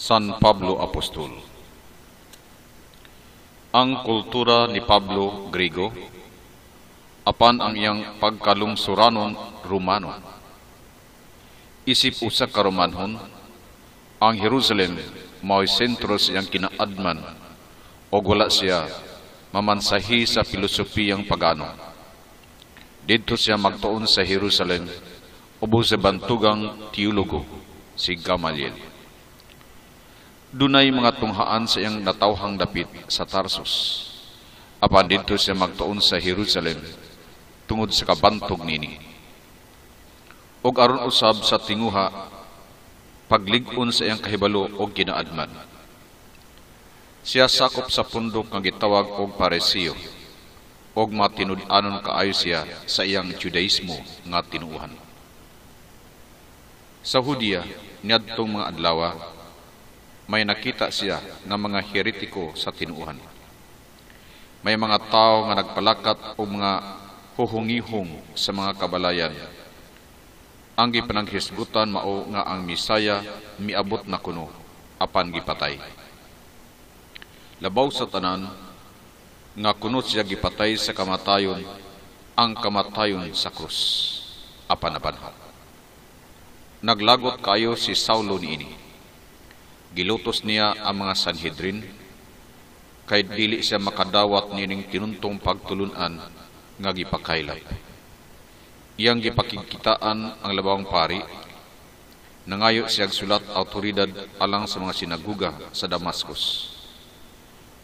San Pablo Apostol. Ang kultura ni Pablo Griego, apan ang iyang pagkalungsuranon Romano. Isip usa ka Romanhon, ang Jerusalem mao'y sentro sa iyang kinaadman o wala siya mamansahi sa filosofiyang pagano. Dito siya magtuon sa Jerusalem ubo sa bantugang teologo si Gamaliel. Dunay mga tunghaan sa iyang natawhang dapit sa Tarsus. Apan dito siya magtuon sa Jerusalem tungod sa kabantog nini. Og aron usab sa tinguha paglig-on sa iyang kahibalo og kinaadman. Siya sakop sa pundok nga gitawag og Pariseo og matinud-anon kaayo siya sa iyang Judaismo nga tinuuhan. Sa Hudiya niadtong mga adlaw may nakita siya ng mga heretiko sa tinuuhan. May mga tao nga nagpalakat o mga huhungihong sa mga kabalayan. Ang gipanaghisgutan mao nga ang Misaya miabot na kuno apan gipatay. Labaw sa tanan nga kuno siya gipatay sa kamatayon, ang kamatayon sa krus apan nabanhaw. Naglagot kayo si Saulo niini. Gilutos niya ang mga Sanhedrin, kay dili siya makadawat nining tinuntong pagtulunan nga gipakaylap. Iyang gipakigkitaan ang labawang pari, nangayo siyang sulat autoridad alang sa mga sinaguga sa Damascus.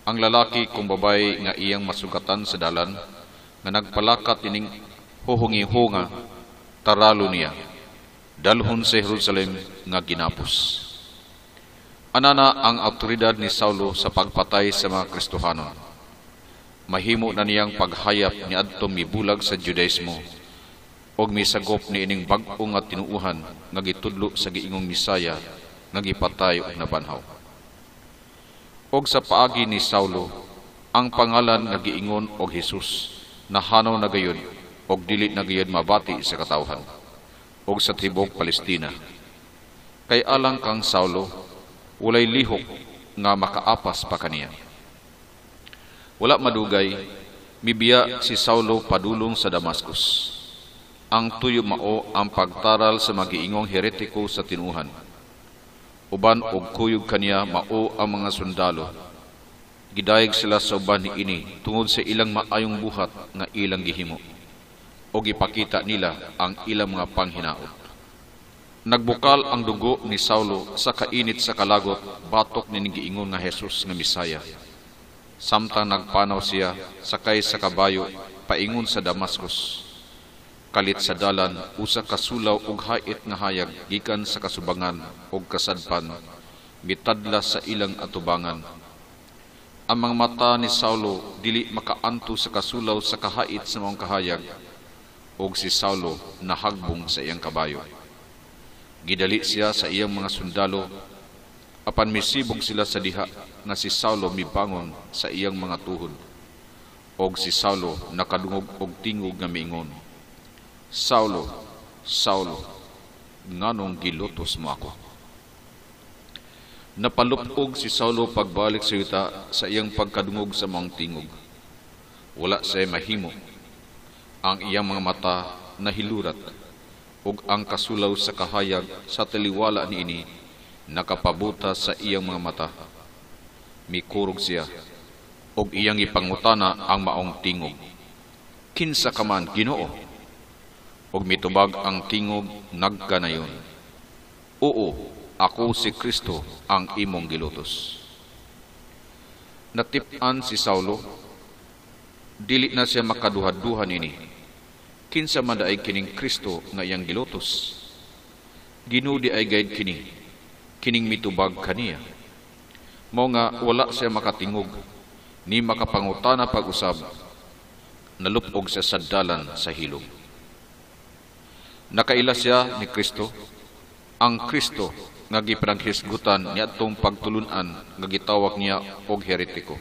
Ang lalaki kung babay nga iyang masugatan sa dalan, nga nagpalakat nining huhungi-hunga, taralo niya, dalhon sa Jerusalem nga ginapos. Anana ang autoridad ni Saulo sa pagpatay sa mga Kristohanon. Mahimo na niyang paghayap ni adto mibulag sa Judaismo og misagop ni ining bag-o nga tinuuhan nga gitudlo sa giingong Misaya nga gipatay og nabanhaw. Og sa paagi ni Saulo, ang pangalan nga giingon og Jesus nahanaw na gayud og dili na gayud mabati sa katawhan og sa tibok Palestina. Kay alang kang Saulo walay lihok nga makaapas pa kaniya. Wala madugay, mibiya si Saulo padulong sa Damascus. Ang tuyo mao ang pagtaral sa magiingong heretiko sa tinuhan. Uban og kuyog kaniya mao ang mga sundalo. Gidayeg sila sa uban ni ini tungod sa ilang maayong buhat nga ilang gihimo. O gipakita nila ang ilang mga panghinaot. Nagbukal ang dugo ni Saulo sa kainit sa kalagot batok ni giingon nga Jesus nga Misaya. Samtang nagpanaw siya sakay sa kabayo paingon sa Damascus. Kalit sa dalan usa ka sulaw ug hait nga hayag gikan sa kasubangan ug kasadpan gitadla sa ilang atubangan. Ang mga mata ni Saulo dili makaanto sa kasulaw sa kahait sa mga kahayag ug si Saulo nahagbong sa iyang kabayo. Gidali siya sa iyang mga sundalo, apan misibog sila sa diha nga si Saulo mibangon sa iyang mga tuhod. Og si Saulo nakadungog og tingog nga miingon, Saulo, Saulo, nganong gilutos mo ako? Napalupog si Saulo pagbalik sa yuta sa iyang pagkadungog sa mga tingog. Wala siya mahimo. Ang iyang mga mata nahilurat, ug ang kasulaw sa kahayag sa taliwala niini nakapabuta sa iyang mga mata. Mikurog siya, ug iyang ipangutana ang maong tingog, kinsa ka man, Ginoo? Ug mitubag ang tingog nagkanayon, oo, ako si Kristo ang imong gilutos. Natip-an si Saulo, dili na siya makaduha-duha nini. Kinsa man daay kining Kristo nga iyang gilutos? Ginudi ay gayud kining mitubag kaniya. Mao nga wala siya makatingog ni makapangutana pag-usab. Nalupog siya sa dalan sa hilom. Nakaila siya ni Kristo, ang Kristo nga gipanaghisgutan niadtong pagtulunan nga gitawag niya og heretiko.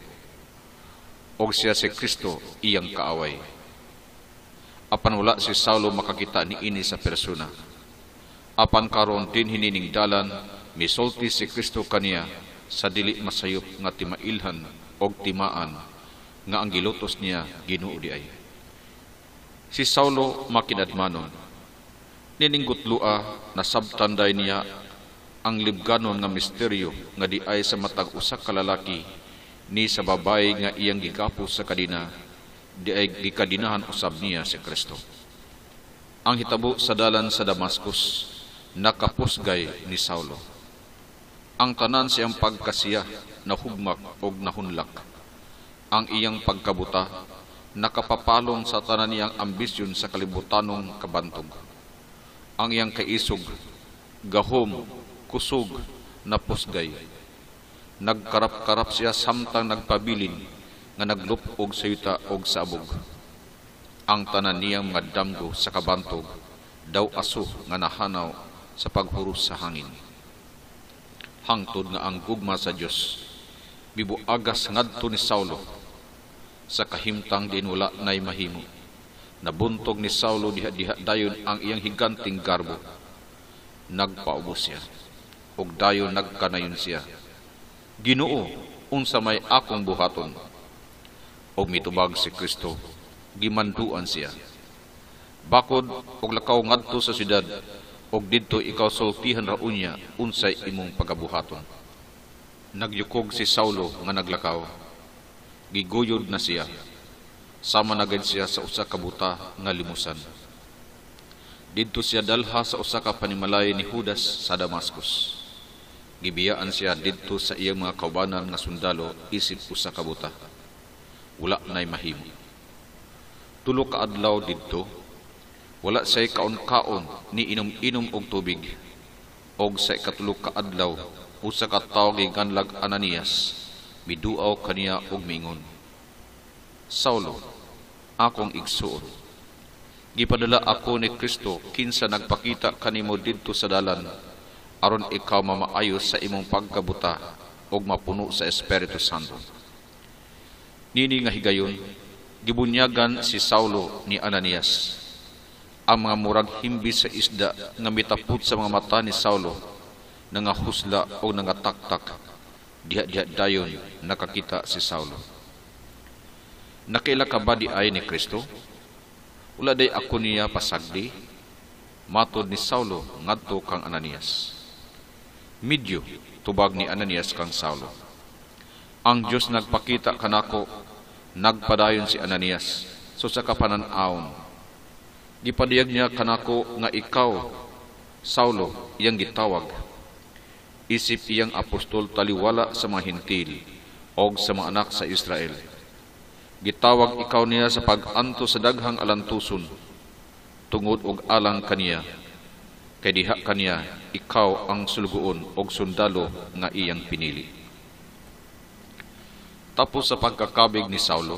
Og siya si Kristo iyang kaaway. Apan wala si Saulo makakita ni ini sa persona. Apan karon din hininingdalan misulti si Kristo kaniya sa dili masayop nga timailhan og timaan nga ang gilutos niya Ginoo di ay. Si Saulo makinadmanon, nininggutloa na sabtanday niya ang libganon nga misteryo nga di ay sa matag usa ka lalaki ni sa babae nga iyang gigapos sa kadina, di ay gikadinahan usab niya si Kristo. Ang hitabo sa dalan sa Damascus, nakapusgay ni Saulo. Ang tanan siyang pagkasiya, nahugmak o nahunlak. Ang iyang pagkabuta, nakapapalong sa tanan niyang ambisyon sa kalibutanong kabantog. Ang iyang kaisog, gahom, kusog, napusgay. Nagkarap-karap siya samtang nagpabilin nga naglupog sa yuta og sa abog. Ang tanan niyang mga damgo sa kabantog daw aso nga nahanaw sa paghuros sa hangin. Hangtod nga ang gugma sa Dios bibuagas ngadto ni Saulo sa kahimtang din wala nay mahimo. Nabuntog ni Saulo diha dayon ang iyang higanting garbo. Nagpaubos siya ug dayon nagkanayon siya, Ginoo, unsa may akong buhaton? Og mitubag si Kristo, gimanduan siya. Bakod og lakaw ngadto sa syudad, og didto ikaw sultihan ra unya unsay imong pagabuhaton. Nagyukog si Saulo nga naglakaw. Giguyod na siya. Sama na gid siya sa usa ka buta nga limusan. Didto siya dalha sa usa ka panimalay ni Judas sa Damascus. Gibiyaan siya didto sa iyang mga kaubanan nga sundalo isip usa ka buta. Wala nay mahimo. Tulo ka adlaw didto, wala say kaon-kaon ni inom-inom og tubig. Og sa ikatulo ka adlaw, usa ka tawo giganlag Ananias, miduaw kaniya og mingon, Saulo, akong igsuon, gipadala ako ni Kristo kinsa nagpakita kanimo didto sa dalan, aron ikaw mamaayos sa imong pagkabuta og mapuno sa Espiritu Santo. Nini nga higayon, gibunyagan si Saulo ni Ananias. Ang mga murag himbi sa isda nga mitapot sa mga mata ni Saulo, nangahusla o nangataktak, diha-diha dayon nakakita si Saulo. Nakaila ka ba di ay ni Kristo? Wala day ako niya pasagdi? Matod ni Saulo ngadto kang Ananias. Medyo tubag ni Ananias kang Saulo. Ang Diyos nagpakita kanako, nagpadayon si Ananias so sa kapanan-aon. Gipadiyag niya kanako nga ikaw, Saulo, iyang gitawag. Isip iyang apostol taliwala sa mga hintil o sa mga anak sa Israel. Gitawag ikaw niya sa pag-anto sa daghang alantuson, tungod og alang kaniya, kay diha kaniya ikaw ang sulgoon og sundalo nga iyang pinili. Tapos sa pagkakabig ni Saulo,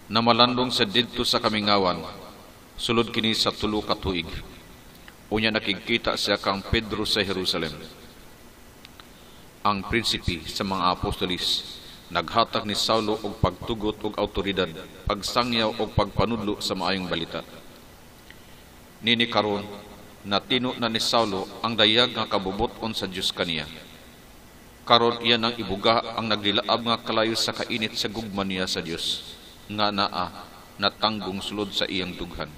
namalandong sa didto sa kamingawan, sulod kini sa tulo ka tuig. Unya nakikita siya kang Pedro sa Jerusalem. Ang prinsipi sa mga apostolis naghatag ni Saulo og pagtugot og awtoridad, pagsangyaw og pagpanudlo sa maayong balita. Nini karon natino na ni Saulo ang dayag nga kabubuton sa Dios kaniya. Karon iyan ang ibuga ang naglilaab nga kalayo sa kainit sa gugma niya sa Dios, nga naa natanggong sulod sa iyang dughan.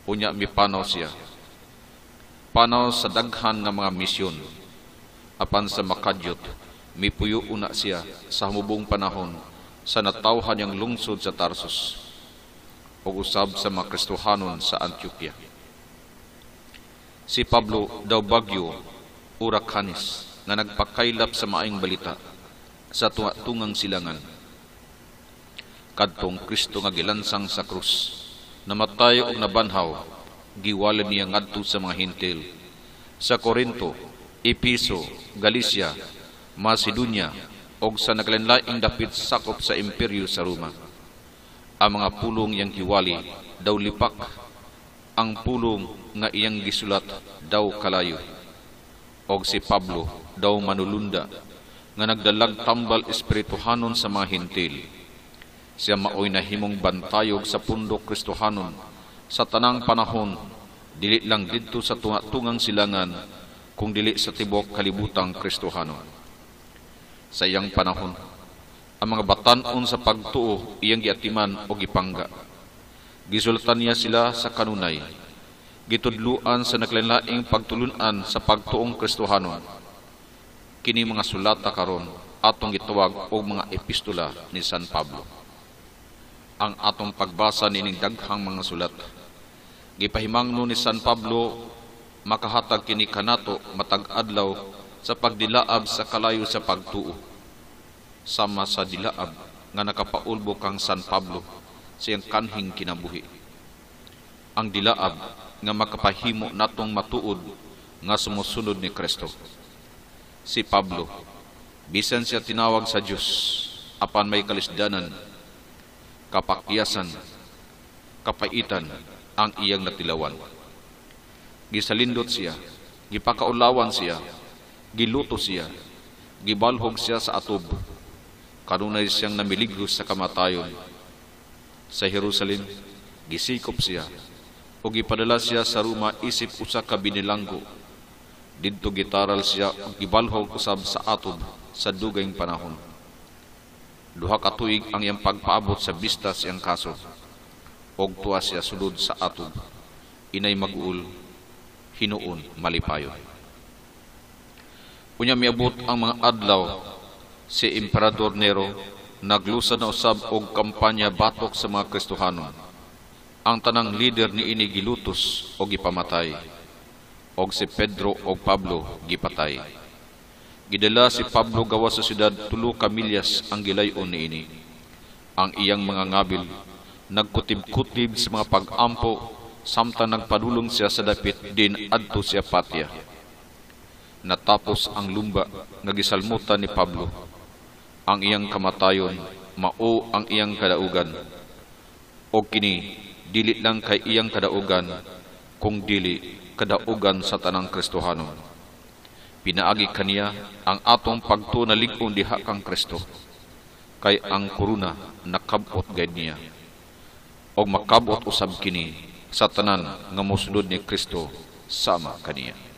Unya mipanaw siya. Panaw sa daghan nga mga misyon. Apan sa makadyot, mipuyo una siya sa hamubong panahon sa natawhan niyang lungsod sa Tarsus o usab sa mga Kristohanon sa Antioquia. Si Pablo daw bagyo urakanis na nagpakaylap sa maayong balita sa tungang silangan. Kadtong Kristo nga gilansang sa krus, namatay og nabanhaw, giwala niya ngadto sa mga hintil sa Corinto, Episo, Galicia, Macedonia og sa naglainlaing dapit sakop sa imperyo sa Roma. Ang mga pulong iyang giwali daw lipak, ang pulong nga iyang gisulat daw kalayo. Og si Pablo daw manulunda nga nagdalag tambal espirituhanon sa mga hintil. Siya maoy nahimong bantayog sa pundok Kristohanon sa tanang panahon, dili lang didto sa tunga-tungang silangan, kung dili sa tibok kalibutang Kristohano. Sa iyang panahon, ang mga batan-on sa pagtuo iyang giatiman o gipangga. Gisultan niya sila sa kanunay, gitudluan sa naglain-laing pagtulunan sa pagtuong Kristohano. Kini mga sulata karon atong gitawag og mga epistola ni San Pablo. Ang atong pagbasa nining daghang mga sulat, gipahimangno ni San Pablo makahatag kini kanato matag adlaw sa pagdilaab sa kalayo sa pagtuo. Sama sa dilaab nga nakapaulbo kang San Pablo sa iyang kanhing kinabuhi. Ang dilaab nga makapahimo natong matuod nga sumusunod ni Kristo. Si Pablo, bisan siya tinawag sa Diyos, apan may kalisdanan, kapakyasan, kapaitan ang iyang natilawan. Gisalindot siya, gipakaulawan siya, giluto siya, gibalhog siya sa atob, kanunay siyang namiligros sa kamatayon. Sa Jerusalem, gisikop siya, o gipadala siya sa Roma isip usa ka binilanggo. Didto gitaral siya ug gibalhog usab sa atob sa dugayng panahon. Duha ka tuig ang iyang pagpaabot sa bista siyang kaso, og tuwa siya sulod sa atob. Inay mag-uul, hinuon malipayon. Unya miabot ang mga adlaw, si Emperador Nero naglusad na usab og kampanya batok sa mga Kristohano. Ang tanang leader ni ini gilutos o gipamatay, og si Pedro o Pablo gipatay. Gidala si Pablo gawas sa siyudad 3 milyas ang gilayon ni ini. Ang iyang mga ngabil nagkutib-kutib sa mga pag-ampo, samtang nagpadulong siya sa dapit din adto siya Patya. Natapos ang lumba nga gisalmutan ni Pablo. Ang iyang kamatayon mao ang iyang kadaugan, o kini dili lang kay iyang kadaugan, kung dili kadaugan sa tanang Kristohano. Pinaagi kaniya ang atong pagtunalig-on diha kang Kristo, kay ang korona nakabot gayud niya, og makabot usab kini sa tanan nga mosunod ni Kristo sama kaniya.